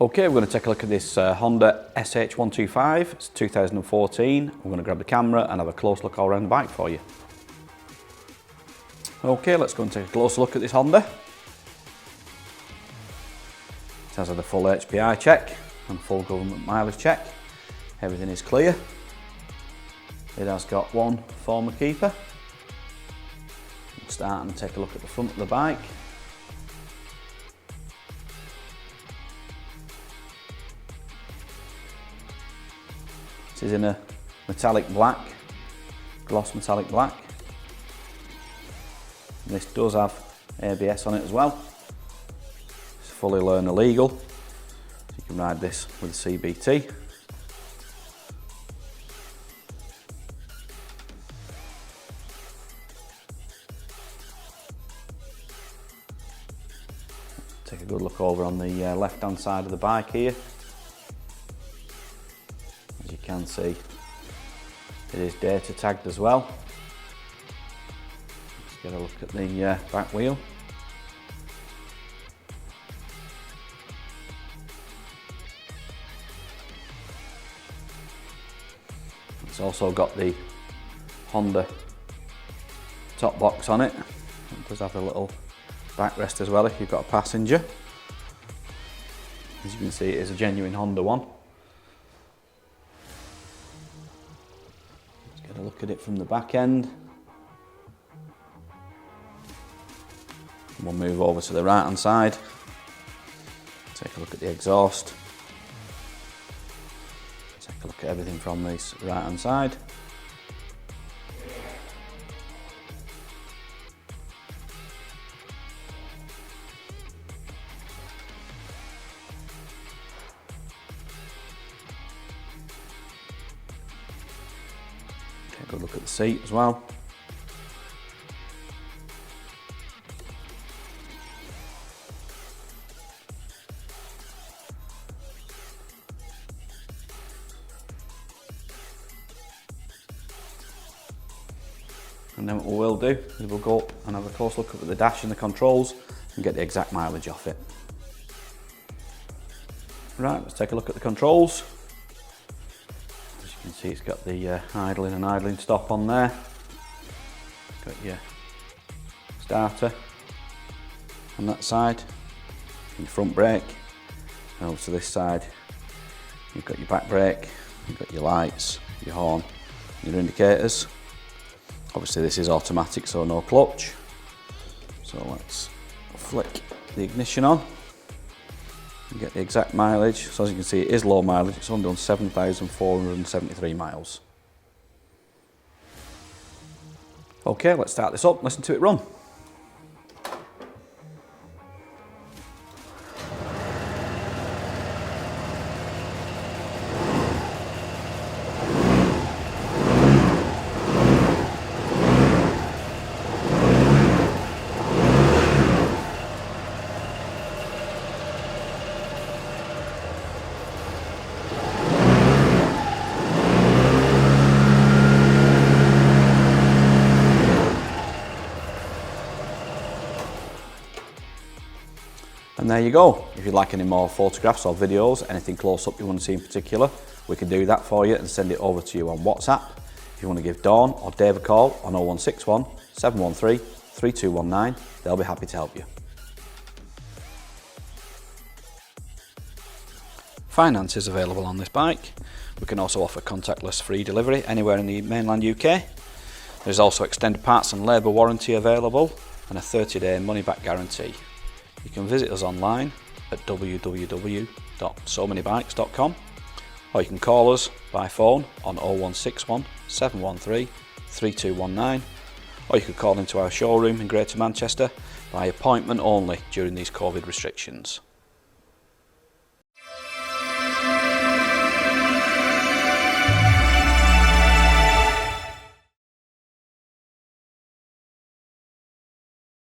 Okay, we're going to take a look at this Honda SH125. It's 2014. We're going to grab the camera and have a close look all around the bike for you. Okay, let's go and take a close look at this Honda. It has had a full HPI check and full government mileage check. Everything is clear. It has got one former keeper. We'll start and take a look at the front of the bike. This is in a metallic black, gloss metallic black. And this does have ABS on it as well. It's fully learner legal. So you can ride this with a CBT. Take a good look over on the left hand side of the bike here. As you can see, it is data tagged as well. Let's get a look at the back wheel. It's also got the Honda top box on it. It does have a little backrest as well if you've got a passenger. As you can see, it is a genuine Honda one. Let's get a look at it from the back end. We'll move over to the right hand side. Take a look at the exhaust. Take a look at everything from this right hand side. Take a good look at the seat as well. And then what we will do is we'll go up and have a close look at the dash and the controls and get the exact mileage off it. Right, let's take a look at the controls. As you can see, it's got the idling and idling stop on there. Got your starter on that side, your front brake, and over to this side you've got your back brake, you've got your lights, your horn, your indicators. Obviously this is automatic, so no clutch. So let's flick the ignition on and get the exact mileage. So as you can see, it is low mileage. It's only done 7,473 miles. Okay, let's start this up, listen to it run. And there you go. If you'd like any more photographs or videos, anything close up you want to see in particular, we can do that for you and send it over to you on WhatsApp. If you want to give Dawn or Dave a call on 0161 713 3219, they'll be happy to help you. Finance is available on this bike. We can also offer contactless free delivery anywhere in the mainland UK. There's also extended parts and labour warranty available and a 30-day money-back guarantee. You can visit us online at www.SoManyBikes.com, or you can call us by phone on 0161 713 3219, or you could call into our showroom in Greater Manchester by appointment only during these COVID restrictions.